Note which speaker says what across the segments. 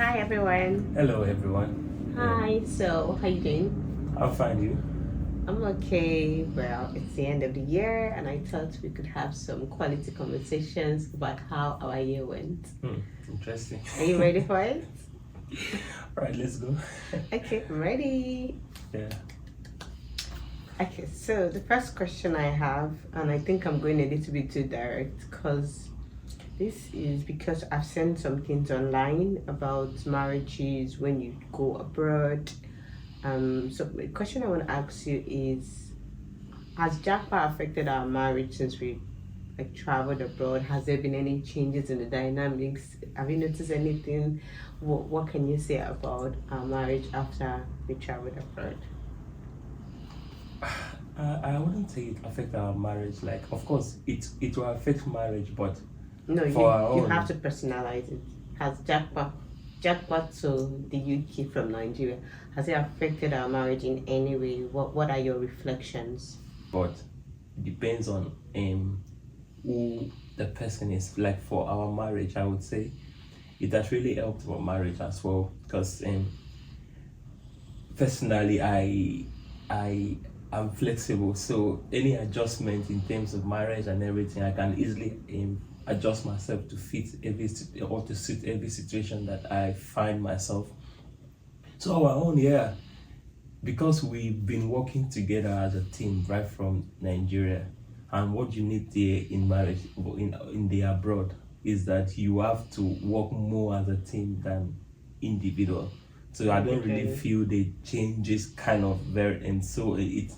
Speaker 1: Hi everyone.
Speaker 2: Hello, everyone.
Speaker 1: Hi. So, how you doing?
Speaker 2: I'll find you.
Speaker 1: I'm okay. Well, it's the end of the year, and I thought we could have some quality conversations about how our year went.
Speaker 2: Interesting.
Speaker 1: Are you ready for it?
Speaker 2: All right, let's go.
Speaker 1: Okay, I'm ready.
Speaker 2: Yeah.
Speaker 1: Okay, so the first question I have, and I think I'm going a little bit too direct, because this is because I've seen some things online about marriages when you go abroad. So the question I want to ask you is, has Japa affected our marriage since we like traveled abroad? Has there been any changes in the dynamics? Have you noticed anything? What can you say about our marriage after we traveled abroad?
Speaker 2: I wouldn't say it affect our marriage. Like, of course, it will affect marriage, but
Speaker 1: No,
Speaker 2: for our
Speaker 1: you
Speaker 2: own.
Speaker 1: have to personalize it. Has Japa to the UK from Nigeria, has it affected our marriage in any way? What are your reflections?
Speaker 2: But it depends on who the person is. Like for our marriage, I would say it has really helped our marriage as well. Because personally, I am flexible, so any adjustment in terms of marriage and everything, I can easily adjust myself to fit or to suit every situation that I find myself. So our own, yeah, because we've been working together as a team right from Nigeria, and what you need there in marriage, in the abroad, is that you have to work more as a team than individual. So I don't really
Speaker 1: Okay.
Speaker 2: feel the changes kind of very, and so it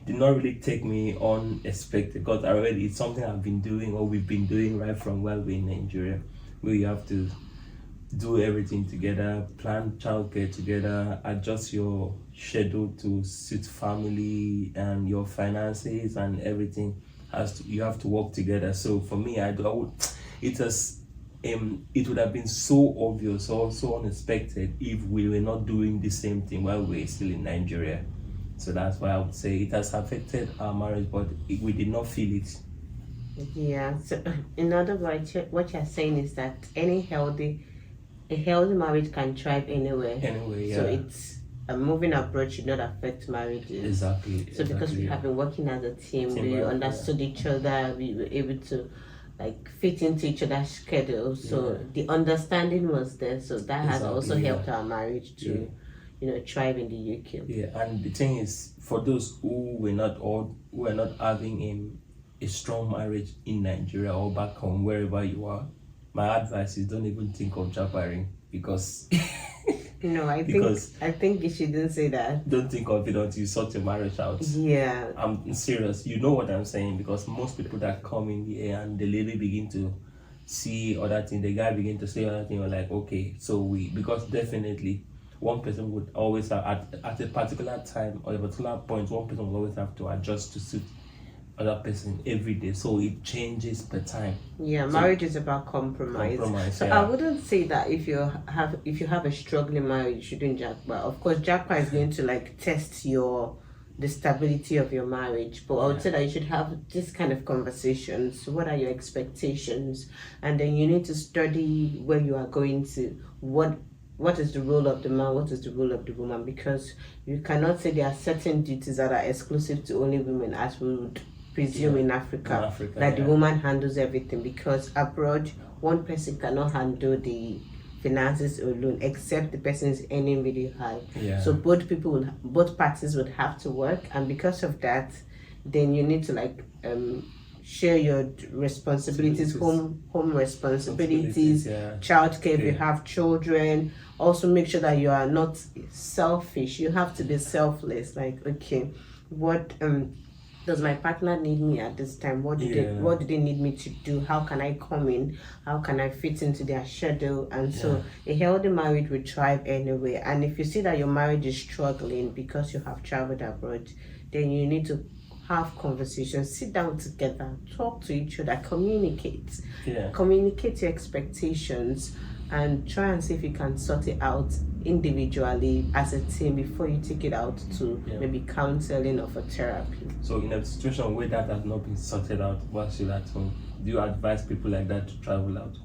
Speaker 2: did not really take me unexpected because already it's something I've been doing or we've been doing right from while we're in Nigeria, where you have to do everything together, plan childcare together, adjust your schedule to suit family and your finances and everything you have to work together. So for me, I would it has it would have been so obvious or so unexpected if we were not doing the same thing while we were still in Nigeria. So that's why I would say it has affected our marriage, but we did not feel it.
Speaker 1: Yeah. So, in other words, what you're saying is that a healthy marriage can thrive anywhere.
Speaker 2: Anyway,
Speaker 1: So
Speaker 2: yeah,
Speaker 1: it's a moving approach should not affect marriages.
Speaker 2: exactly,
Speaker 1: So because we
Speaker 2: exactly.
Speaker 1: have been working as a team, we
Speaker 2: Teamwork, yeah.
Speaker 1: understood each other, we were able to like fit into each other's schedule. So
Speaker 2: Yeah.
Speaker 1: the understanding was there. So that has also
Speaker 2: Exactly, yeah.
Speaker 1: helped our marriage to, thrive in the UK.
Speaker 2: Yeah, and the thing is, for those who were not having a strong marriage in Nigeria or back home, wherever you are, my advice is don't even think of jabbering because
Speaker 1: No,
Speaker 2: because
Speaker 1: I think you shouldn't say that.
Speaker 2: don't think of it until you sort your marriage out.
Speaker 1: Yeah.
Speaker 2: I'm serious. You know what I'm saying, because most people that come in here and the lady begin to see other thing, the guy begin to say other thing, you're like, okay, so because definitely one person would always have at a particular time or a particular point, one person will always have to adjust to suit other person every day, so it changes per time.
Speaker 1: Yeah,
Speaker 2: So
Speaker 1: marriage is about compromise. So
Speaker 2: yeah.
Speaker 1: I wouldn't say that if you have a struggling marriage, you shouldn't jackpot. Of course, jackpot is going to like test the stability of your marriage. But I would say that you should have this kind of conversations. What are your expectations? And then you need to study where you are going to. What is the role of the man? What is the role of the woman? Because you cannot say there are certain duties that are exclusive to only women, as we would presume in Africa, that the woman handles everything, because abroad one person cannot handle the finances alone except the person is earning really high. So both parties would have to work, and because of that, then you need to like share your responsibilities, home responsibilities, childcare if you have children. Also make sure that you are not selfish. You have to be selfless. Like, okay, what does my partner need me at this time? What do they need me to do? How can I come in? How can I fit into their schedule? And so a healthy marriage will thrive anyway. And if you see that your marriage is struggling because you have traveled abroad, then you need to have conversations, sit down together, talk to each other, communicate your expectations, and try and see if you can sort it out individually as a team before you take it out to maybe counseling or for therapy.
Speaker 2: So in a situation where that has not been sorted out whilst you're at home, do you advise people like that to travel out?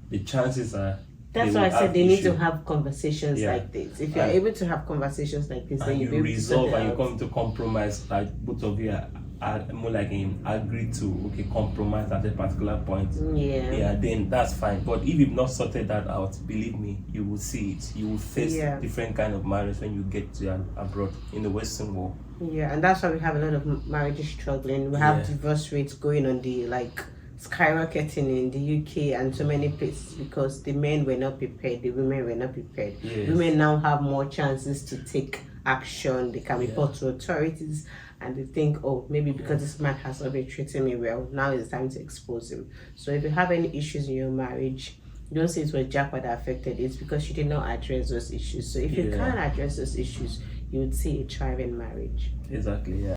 Speaker 2: The chances are
Speaker 1: That's
Speaker 2: they
Speaker 1: why I
Speaker 2: will
Speaker 1: said
Speaker 2: have
Speaker 1: they need
Speaker 2: issue.
Speaker 1: to have conversations
Speaker 2: Yeah.
Speaker 1: like this. If you're
Speaker 2: And-
Speaker 1: able to have conversations like this, then
Speaker 2: and
Speaker 1: you'll
Speaker 2: you
Speaker 1: be able to sort
Speaker 2: resolve
Speaker 1: it
Speaker 2: and you
Speaker 1: out.
Speaker 2: come to compromise, like both of you are more like agree to compromise at a particular point.
Speaker 1: Yeah.
Speaker 2: Then that's fine. But if you've not sorted that out, believe me, you will see it. You will face different kind of marriage when you get to abroad in the Western world.
Speaker 1: Yeah, and that's why we have a lot of marriages struggling. We have divorce rates going on the skyrocketing in the UK and so many places because the men were not prepared, the women were not prepared.
Speaker 2: Yes.
Speaker 1: Women now have more chances to take action. They can report to authorities and they think, oh, maybe because this man has not been treating me well, now it's time to expose him. So if you have any issues in your marriage, don't say it was Japa that affected it. It's because you did not address those issues. So if you can address those issues, you would see a thriving marriage.
Speaker 2: Exactly, yeah.